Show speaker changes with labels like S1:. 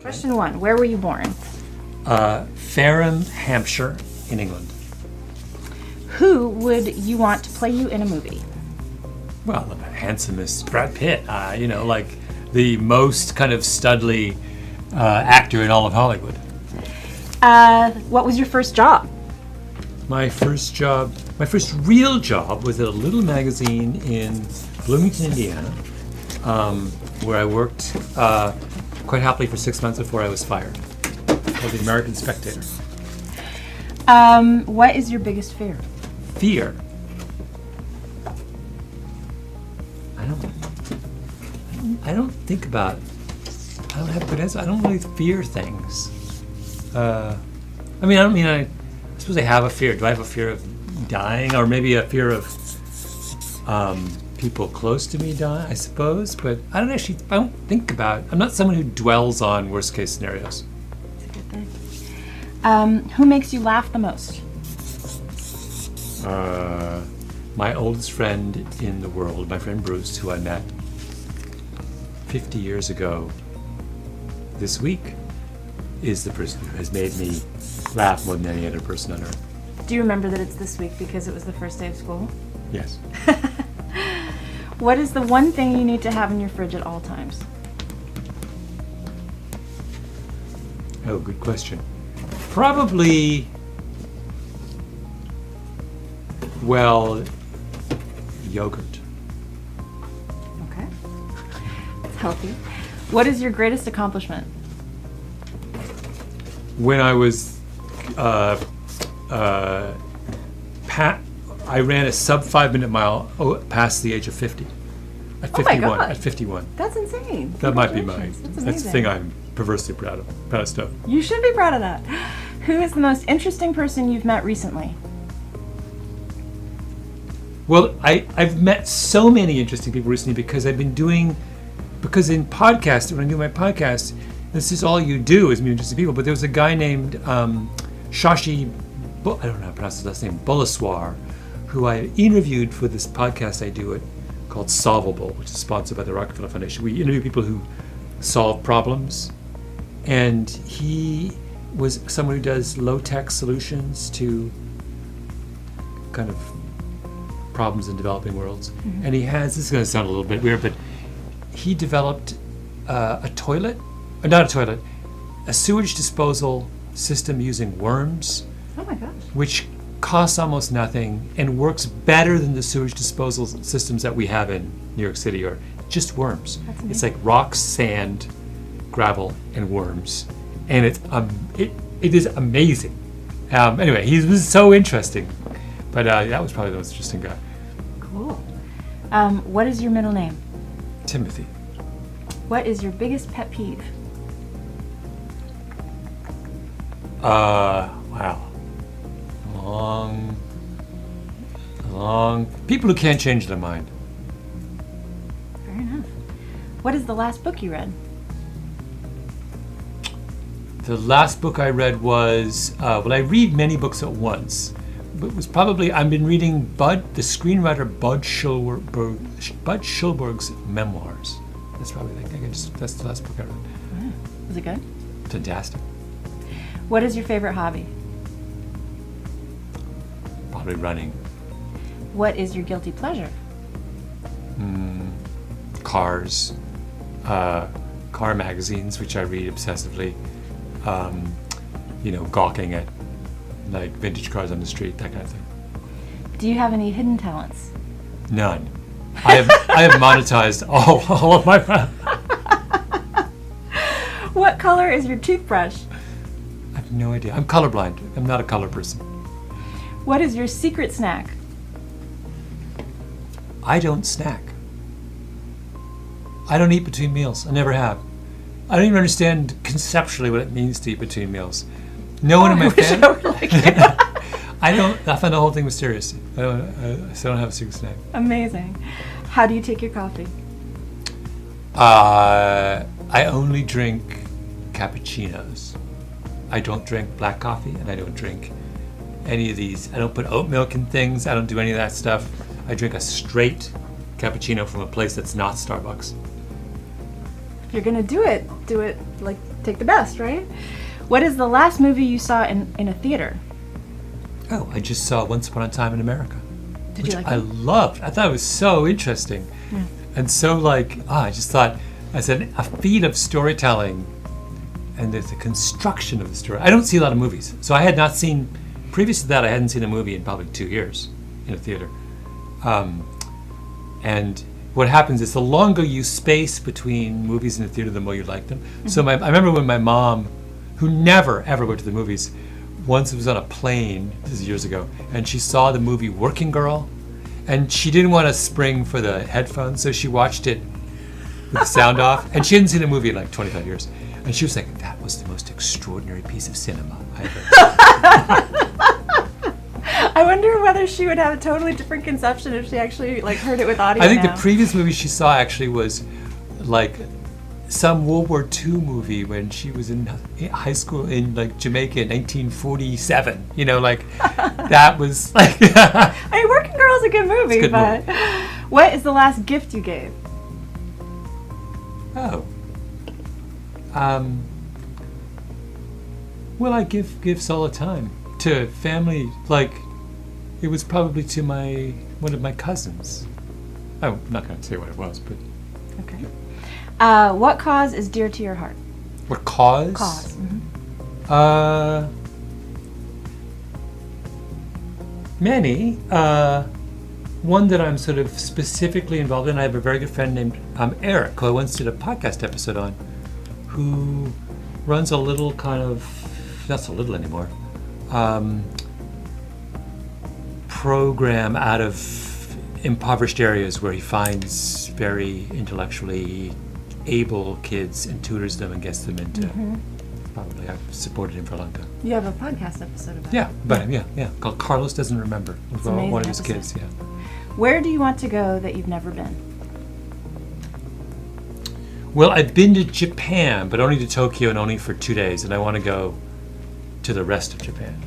S1: Question 1. Where were you born?
S2: Fareham, Hampshire, in England.
S1: Who would you want to play you in a movie?
S2: Well, the handsomest Brad Pitt. Like the most kind of studly actor in all of Hollywood.
S1: What was your first job?
S2: My first real job was at a little magazine in Bloomington, Indiana, where I worked quite happily for 6 months before I was fired, called The American Spectator.
S1: What is your biggest fear?
S2: Fear? I don't think about, I don't have a good answer. I don't really fear things. I suppose I have a fear. Do I have a fear of dying, or maybe a fear of people close to me dying? I suppose, but I don't think about. I'm not someone who dwells on worst case scenarios.
S1: That's a good thing. Who makes you laugh the most?
S2: My oldest friend in the world, my friend Bruce, who I met 50 years ago this week, is the person who has made me laugh more than any other person on earth.
S1: Do you remember that it's this week because it was the first day of school?
S2: Yes.
S1: What is the one thing you need to have in your fridge at all times?
S2: Oh, good question. Probably, yogurt.
S1: Okay. It's healthy. What is your greatest accomplishment?
S2: When I was, I ran a sub 5 minute mile past the age of 50. At 51.
S1: Oh my God.
S2: At 51.
S1: That's insane.
S2: That might be
S1: That's
S2: the thing I'm perversely proud of.
S1: You should be proud of that. Who is the most interesting person you've met recently?
S2: Well, I've met so many interesting people recently because in podcast, when I do my podcast, this is all you do is meet interesting people. But there was a guy named Shashi, I don't know how to pronounce his last name, Bulaswar, who I interviewed for this podcast I do called Solvable, which is sponsored by the Rockefeller Foundation. We interview people who solve problems. And he was someone who does low-tech solutions to kind of problems in developing worlds. Mm-hmm. And this is going to sound a little bit weird, but he developed a sewage disposal system using worms.
S1: Oh my gosh.
S2: Which costs almost nothing and works better than the sewage disposal systems that we have in New York City, or just worms. It's like rocks, sand, gravel, and worms. And it is amazing. Anyway, he was so interesting. But that was probably the most interesting guy.
S1: Cool. What is your middle name?
S2: Timothy.
S1: What is your biggest pet peeve?
S2: Wow. Long. People who can't change their mind.
S1: Fair enough. What is the last book you read?
S2: The last book I read was, I read many books at once. But it was probably, I've been reading the screenwriter Bud Schulberg's memoirs. That's probably, that's the last book I read.
S1: Wow. Was it good?
S2: Fantastic.
S1: What is your favorite hobby?
S2: Probably running.
S1: What is your guilty pleasure?
S2: Cars. Car magazines, which I read obsessively. Gawking at like vintage cars on the street, that kind of thing.
S1: Do you have any hidden talents?
S2: None. I have monetized all of my.
S1: What color is your toothbrush?
S2: I have no idea. I'm colorblind. I'm not a color person.
S1: What is your secret snack?
S2: I don't snack. I don't eat between meals. I never have. I don't even understand conceptually what it means to eat between meals. No one in my family. I find the whole thing mysterious. I don't have a secret snack.
S1: Amazing. How do you take your coffee?
S2: I only drink cappuccinos. I don't drink black coffee, and I don't drink any of these. I don't put oat milk in things. I don't do any of that stuff. I drink a straight cappuccino from a place that's not Starbucks.
S1: If you're gonna do it like take the best, right? What is the last movie you saw in a theater?
S2: Oh, I just saw Once Upon a Time in America.
S1: Did you like
S2: I
S1: it?
S2: loved. I thought it was so interesting.
S1: Yeah.
S2: And so I just thought, as a feat of storytelling and the construction of the story. I don't see a lot of movies. So I had not seen, previous to that, I hadn't seen a movie in probably 2 years in a theater. And what happens is the longer you space between movies in the theater, the more you like them. Mm-hmm. So I remember when my mom, who never ever went to the movies, once was on a plane, this is years ago, and she saw the movie Working Girl, and she didn't want to spring for the headphones, so she watched it with the sound off, and she hadn't seen a movie in like 25 years. And she was like, that was the most extraordinary piece of cinema I ever
S1: I wonder whether she would have a totally different conception if she actually like heard it with audio.
S2: I think
S1: now.
S2: the previous movie she saw actually was like some World War II movie when she was in high school in like Jamaica in 1947. You know, like that was like.
S1: I mean, Working Girl is a good movie,
S2: It's a good
S1: but
S2: movie.
S1: what is the last gift you gave?
S2: Oh. Well, I give gifts all the time to family. Like, it was probably to one of my cousins. I'm not going to say what it was, but
S1: Okay. What cause is dear to your heart?
S2: what cause?
S1: Cause.
S2: Many. One that I'm sort of specifically involved in. I have a very good friend named Eric, who I once did a podcast episode on, who runs a little kind of, not so little anymore, program out of impoverished areas where he finds very intellectually able kids and tutors them and gets them into, probably I've supported him for a long time.
S1: You have a podcast episode about
S2: Yeah,
S1: it.
S2: but yeah, called Carlos Doesn't Remember. It was
S1: It's an
S2: one of
S1: amazing
S2: his kids,
S1: episode.
S2: yeah.
S1: Where do you want to go that you've never been?
S2: Well, I've been to Japan, but only to Tokyo and only for 2 days, and I want to go to the rest of Japan.